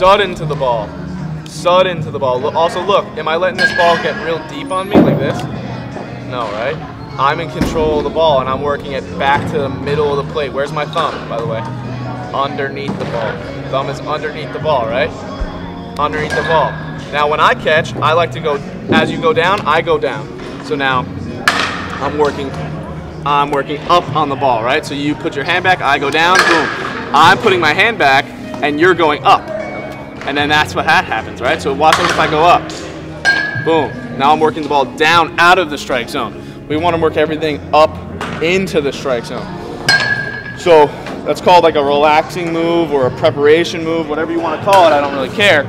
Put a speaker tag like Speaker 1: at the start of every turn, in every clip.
Speaker 1: Sudden to the ball. Sudden to the ball. Also look, am I letting this ball get real deep on me like this? No, right? I'm in control of the ball and I'm working it back to the middle of the plate. Where's my thumb, by the way? Underneath the ball. Thumb is underneath the ball, right? Underneath the ball. Now when I catch, I like to go, as you go down, I go down. So now I'm working up on the ball, right? So you put your hand back, I go down, boom. I'm putting my hand back and you're going up. And then that's what happens, right? So watch if I go up. Boom. Now I'm working the ball down out of the strike zone. We want to work everything up into the strike zone. So that's called like a relaxing move or a preparation move, whatever you want to call it, I don't really care.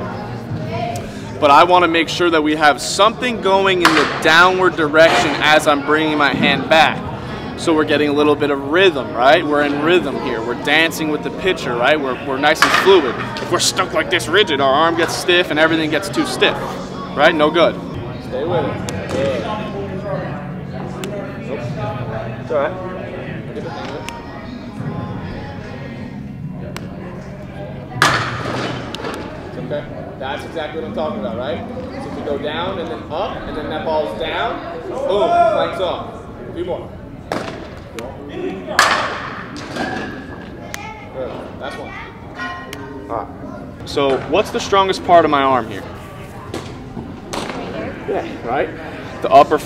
Speaker 1: But I want to make sure that we have something going in the downward direction as I'm bringing my hand back. So we're getting a little bit of rhythm, right? We're in rhythm here. We're dancing with the pitcher, right? We're nice and fluid. If we're stuck like this rigid, our arm gets stiff and everything gets too stiff, right? No good. Stay with it. Good. Nope. It's all right. Okay, that's exactly what I'm talking about, right? So if we go down and then up, and then that ball's down, boom, flanks off. A few more. Good, that's one. All right. So what's the strongest part of my arm here? Yeah, right? The upper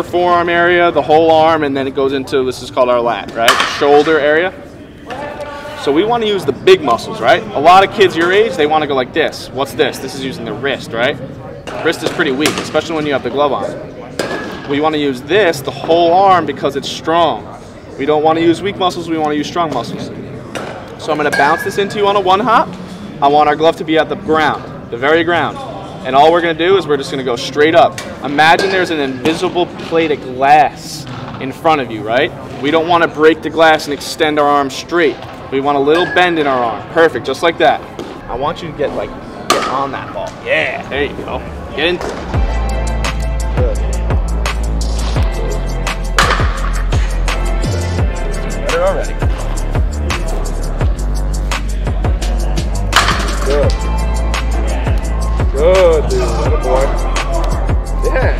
Speaker 1: forearm area, the whole arm, and then it goes into, this is called our lat, right? Shoulder area. So we want to use the big muscles, right? A lot of kids your age, they want to go like this. What's this? This is using the wrist, right? Wrist is pretty weak, especially when you have the glove on. We want to use this, the whole arm, because it's strong. We don't want to use weak muscles, we want to use strong muscles. So I'm going to bounce this into you on a one hop. I want our glove to be at the ground, the very ground. And all we're going to do is we're just going to go straight up. Imagine there's an invisible plate of glass in front of you, right? We don't want to break the glass and extend our arm straight. We want a little bend in our arm. Perfect, just like that. I want you to get on that ball. Yeah, there you go. Get into it. Good. Better already. Good. Good, dude. Atta boy. Yeah.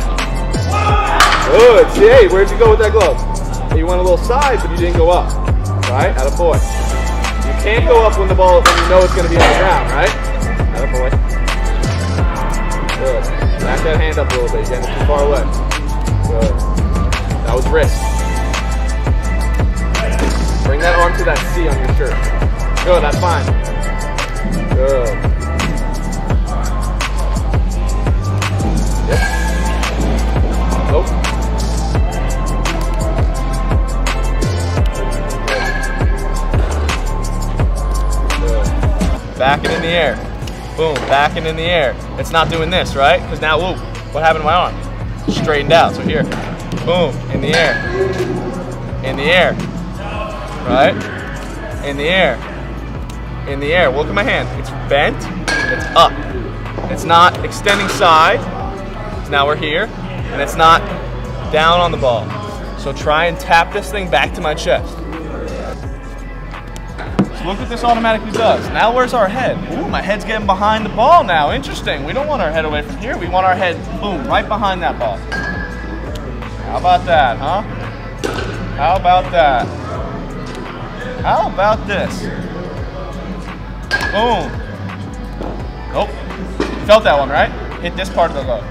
Speaker 1: Good. See, hey, where'd you go with that glove? You went a little side, but you didn't go up. Right? Atta boy. You can't go up when you know it's going to be on the ground, right? Atta boy. Good. Back that hand up a little bit. You're getting too far away. Good. That was wrist. Bring that arm to that C on your shirt. Good. That's fine. Good. Yep. Nope. Back it in the air. Boom, back it in the air. It's not doing this, right? Because now, whoa, what happened to my arm? Straightened out, so here. Boom, in the air. In the air. Right? In the air. In the air. Look at my hand. It's bent, it's up. It's not extending side. So now we're here, and it's not down on the ball. So try and tap this thing back to my chest. Look what this automatically does. Now where's our head? Ooh, my head's getting behind the ball now. Interesting. We don't want our head away from here. We want our head, boom, right behind that ball. How about that, huh? How about that? How about this? Boom. Nope. Felt that one, right? Hit this part of the glove.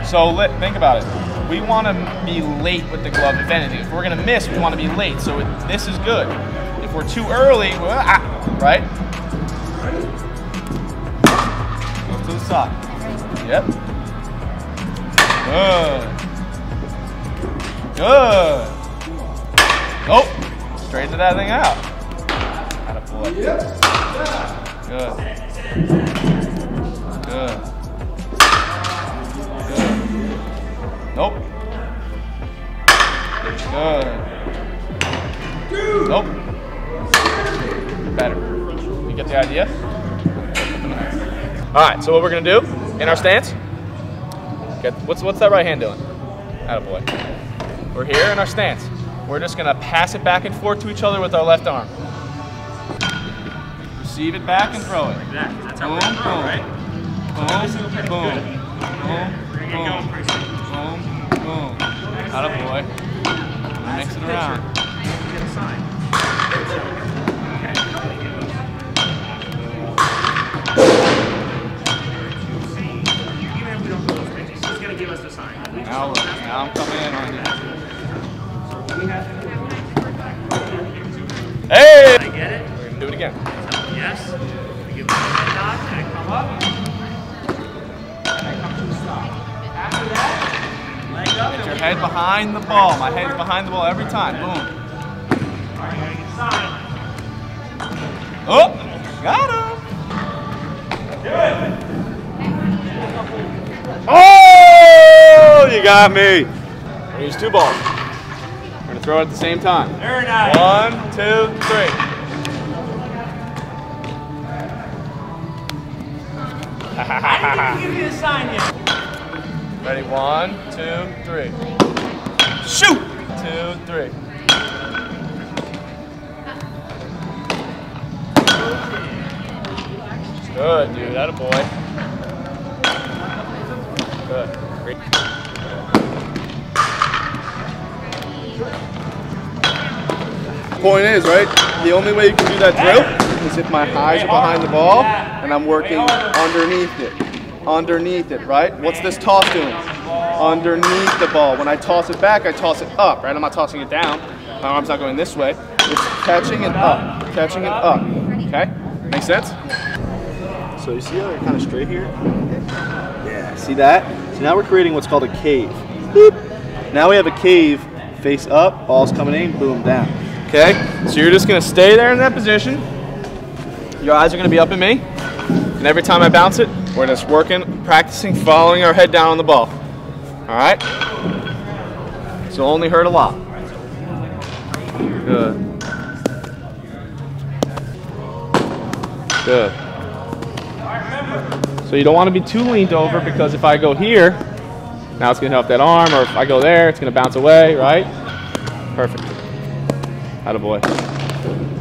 Speaker 1: So think about it. We want to be late with the glove, if anything. If we're going to miss, we want to be late. So this is good. If we're too early, right? Go to the side. Yep. Good. Good. Oh, straighten that thing out. Attaboy. Good. Good. Good. Nope. Good. Nope. Better. You get the idea? All right, so what we're gonna do in our stance, what's that right hand doing? Attaboy. We're here in our stance. We're just gonna pass it back and forth to each other with our left arm. You receive it back and throw it.
Speaker 2: Like that. That's how
Speaker 1: Boom,
Speaker 2: we're going to throw,
Speaker 1: boom.
Speaker 2: right?
Speaker 1: Boom, boom.
Speaker 2: Get going pretty soon.
Speaker 1: Boom, boom. Attaboy. Mix it around.
Speaker 2: Get a sign. Even if we don't throw those pitches, he's going to give us the sign.
Speaker 1: Now I'm coming in on you. Hey!
Speaker 2: Did I get it?
Speaker 1: We're gonna do it again.
Speaker 2: Yes. We give it a head nod, and I come up. And I come to a stop. After that, leg up.
Speaker 1: Get your head behind the ball. My head's behind the ball every time. Boom.
Speaker 2: Alright, you gotta get sign.
Speaker 1: Oh! Got him! Oh! You got me! We're gonna use 2 balls. We're gonna throw it at the same time.
Speaker 2: Very nice.
Speaker 1: 1, 2, 3.
Speaker 2: I didn't give you the sign yet.
Speaker 1: Ready? 1, 2, 3. Shoot! 2, 3. Good, dude. Attaboy. Good. Great. Point is, right, the only way you can do that drill is if my eyes are behind the ball and I'm working underneath it, right? What's this toss doing? Underneath the ball. When I toss it back, I toss it up, right? I'm not tossing it down. My arm's not going this way. It's catching it up, okay? Make sense?
Speaker 3: So you see how they're kind of straight here? Yeah, see that? So now we're creating what's called a cave. Boop. Now we have a cave, face up, ball's coming in, boom, down.
Speaker 1: Okay, so you're just gonna stay there in that position. Your eyes are gonna be up at me. And every time I bounce it, we're just working, practicing, following our head down on the ball. All right? So it'll only hurt a lot. Good. Good. So you don't want to be too leaned over, because if I go here, now it's gonna help that arm, or if I go there, it's gonna bounce away, right? Perfect. Attaboy.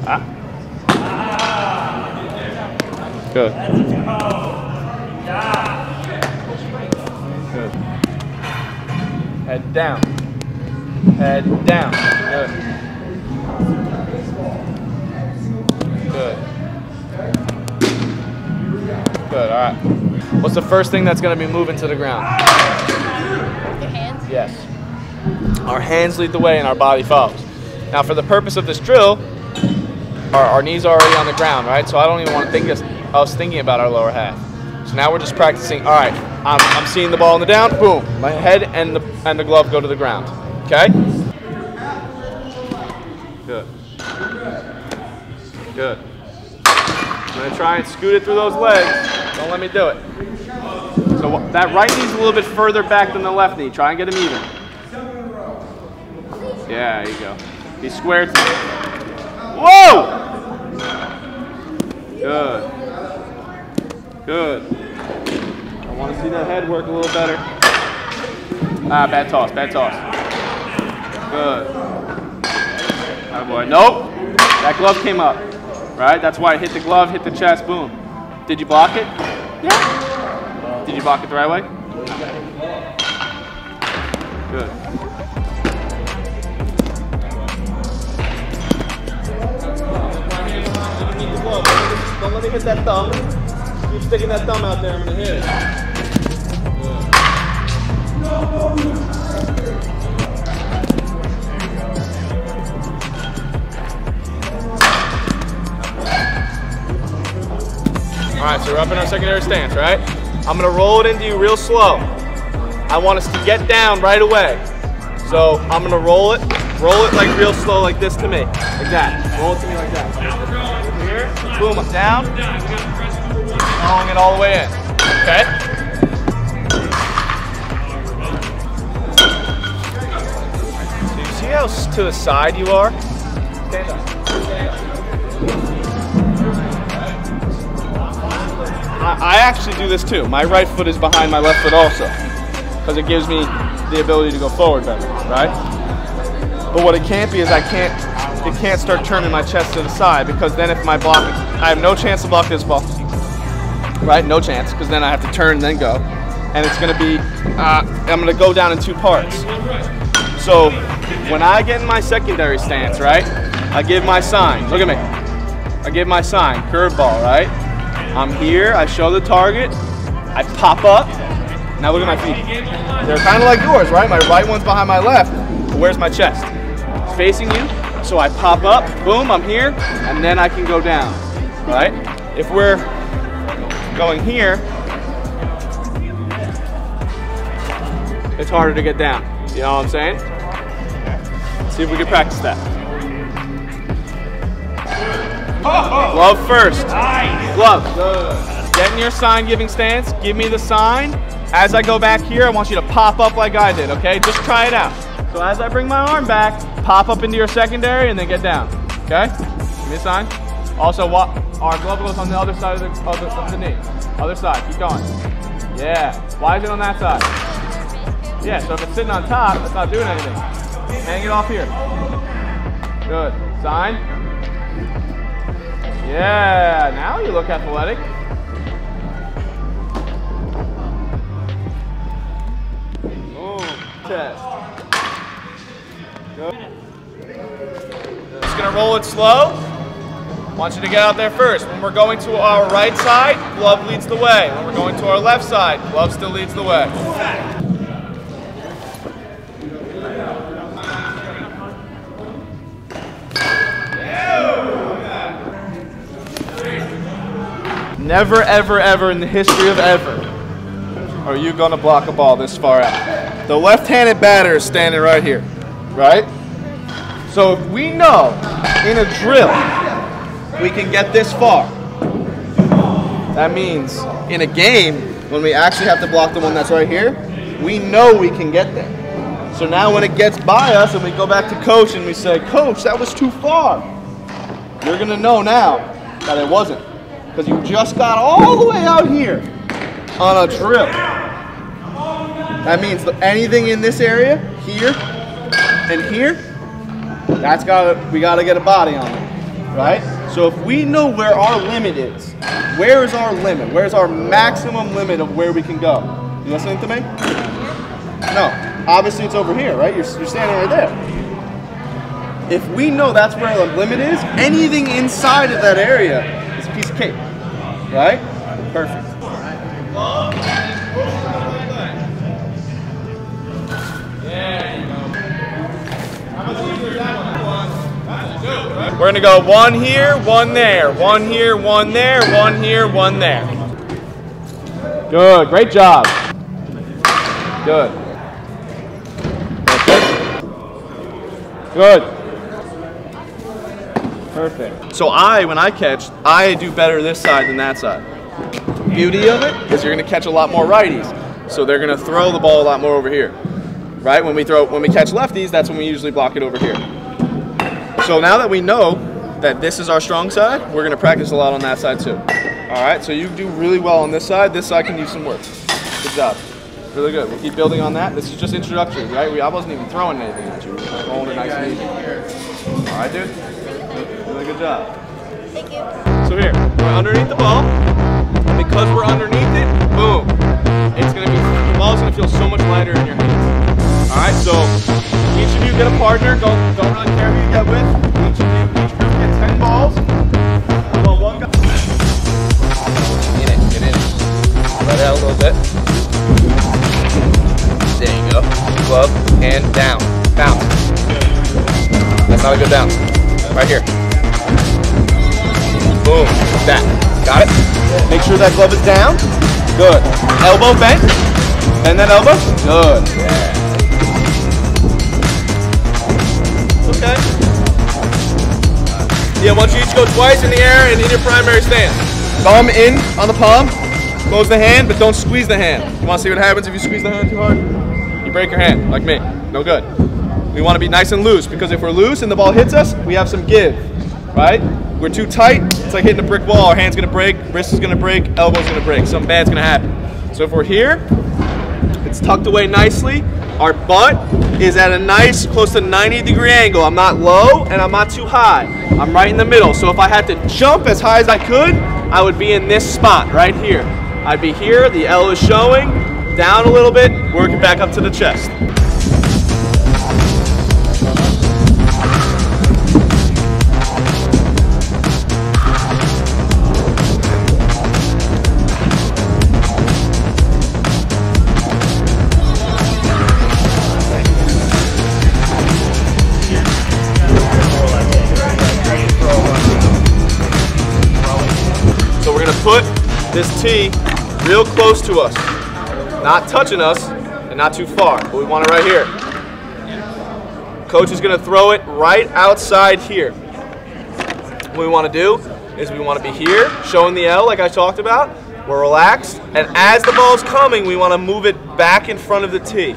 Speaker 1: Ah. Good. Good. Head down. Head down. Good. Good. Good, all right. What's the first thing that's gonna be moving to the ground?
Speaker 4: Your hands?
Speaker 1: Yes. Our hands lead the way and our body follows. Now for the purpose of this drill, our knees are already on the ground, right? So I don't even want to think us thinking about our lower half. So now we're just practicing, all right, I'm seeing the ball in the down, boom. My head and the glove go to the ground, okay? Good. Good. I'm gonna try and scoot it through those legs. Don't let me do it. So that right knee's a little bit further back than the left knee. Try and get him even. Yeah, there you go. Be squared. Whoa! Good. Good. I want to see that head work a little better. Ah, bad toss, bad toss. Good. Oh boy. Nope. That glove came up. Right? That's why I hit the glove, hit the chest, boom. Did you block it? Yeah. Did you block it the right way? Good. Don't let me hit that thumb. Keep sticking that thumb out there, I'm gonna hit it. All right, so we're up in our secondary stance, right? I'm gonna roll it into you real slow. I want us to get down right away. So I'm gonna roll it like real slow, like this to me, like that. Roll it to me like that. Here, boom, up, down, rolling it all the way in, okay? So you see how to the side you are? Stand up, stand up. I actually do this too. My right foot is behind my left foot also, because it gives me the ability to go forward better, right? But what it can't be is I can't you can't start turning my chest to the side, because then if my block, I have no chance to block this ball, right? No chance, because then I have to turn and then go. And it's gonna be, I'm gonna go down in 2 parts. So when I get in my secondary stance, right, I give my sign, look at me. I give my sign, curveball, right? I'm here, I show the target, I pop up. Now look at my feet. They're kind of like yours, right? My right one's behind my left, but where's my chest? It's facing you, so I pop up, boom, I'm here, and then I can go down, right? If we're going here, it's harder to get down. You know what I'm saying? Let's see if we can practice that. Glove first. Glove. Good. Get in your sign giving stance. Give me the sign. As I go back here, I want you to pop up like I did, okay? Just try it out. So as I bring my arm back, pop up into your secondary and then get down, okay? Give me a sign. Also, our glove goes on the other side of the knee. Other side, keep going. Yeah. Why is it on that side? Yeah, so if it's sitting on top, it's not doing anything. Hang it off here. Good. Sign. Yeah, now you look athletic. Test. Good. Just gonna roll it slow. Want you to get out there first. When we're going to our right side, glove leads the way. When we're going to our left side, glove still leads the way. Never, ever, ever in the history of ever are you gonna block a ball this far out. The left-handed batter is standing right here, right? So if we know in a drill we can get this far, that means in a game, when we actually have to block the one that's right here, we know we can get there. So now when it gets by us and we go back to coach and we say, Coach, that was too far, you're gonna know now that it wasn't, because you just got all the way out here on a drill. That means anything in this area, here and here, we gotta get a body on it, right? So if we know where our limit is, where is our limit? Where's our maximum limit of where we can go? You listening to me? No, obviously it's over here, right? You're standing right there. If we know that's where the limit is, anything inside of that area is a piece of cake, right? Perfect. We're gonna go one here, one there, one here, one there, one here, one there. Good, great job. Good. Good. Perfect. So when I catch, I do better this side than that side. Beauty of it is you're gonna catch a lot more righties. So they're gonna throw the ball a lot more over here. Right? When we catch lefties, that's when we usually block it over here. So now that we know that this is our strong side, we're going to practice a lot on that side too. All right, so you do really well on this side. This side can use some work. Good job. Really good. We'll keep building on that. This is just introductory, right? I wasn't even throwing anything at you. Just rolling it nice and easy. All right, dude? Really good job.
Speaker 4: Thank you.
Speaker 1: So here, we're underneath the ball. And because we're underneath it, boom. The ball's going to feel so much lighter in your hands. All right, so each of you get a partner. Don't really care who you get with. Each group get 10 balls. Well, one guy. Get in it. Let it out a little bit. There you go. Glove and down. Bounce. That's not a good bounce. Right here. Boom. That. Got it? Make sure that glove is down. Good. Elbow bent. And then elbow. Good. Yeah. Okay. Yeah, why don't you each go twice in the air and in your primary stance. Thumb in on the palm, close the hand, but don't squeeze the hand. You want to see what happens if you squeeze the hand too hard? You break your hand, like me. No good. We want to be nice and loose, because if we're loose and the ball hits us, we have some give, right? We're too tight, it's like hitting a brick wall. Our hand's going to break, wrist is going to break, elbow's going to break. Something bad's going to happen. So if we're here, it's tucked away nicely. Our butt is at a nice, close to 90-degree angle. I'm not low and I'm not too high. I'm right in the middle. So if I had to jump as high as I could, I would be in this spot right here. I'd be here, the L is showing, down a little bit, working back up to the chest. So we're gonna put this tee real close to us, not touching us and not too far, but we want it right here. Coach is gonna throw it right outside here. What we wanna do is we wanna be here, showing the L like I talked about. We're relaxed, and as the ball's coming, we wanna move it back in front of the tee.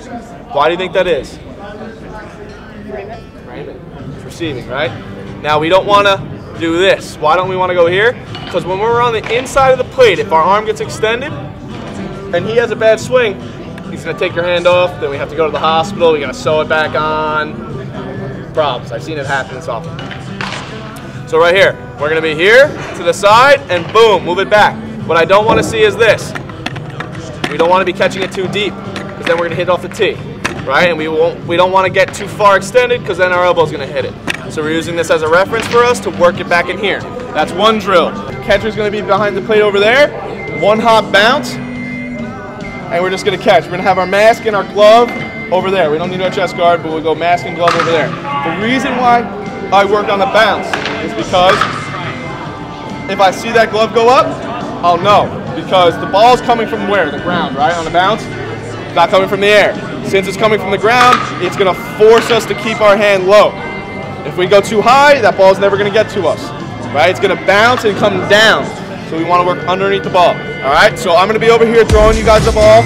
Speaker 1: Why do you think that is? Frame it. It's receiving, right? Now we don't wanna do this. Why don't we wanna go here? Because when we're on the inside of the plate, if our arm gets extended and he has a bad swing, he's going to take your hand off, then we have to go to the hospital, we got to sew it back on. Problems. I've seen it happen this often. So right here, we're going to be here to the side and boom, move it back. What I don't want to see is this. We don't want to be catching it too deep because then we're going to hit off the tee, right? And we don't want to get too far extended because then our elbow's going to hit it. So we're using this as a reference for us to work it back in here. That's one drill. Catcher's going to be behind the plate over there. One hop bounce. And we're just going to catch. We're going to have our mask and our glove over there. We don't need our chest guard, but we'll go mask and glove over there. The reason why I work on the bounce is because if I see that glove go up, I'll know. Because the ball's coming from where? The ground, right? On the bounce? It's not coming from the air. Since it's coming from the ground, it's going to force us to keep our hand low. If we go too high, that ball's never going to get to us. Right? It's going to bounce and come down. So we want to work underneath the ball. All right? So I'm going to be over here throwing you guys the ball.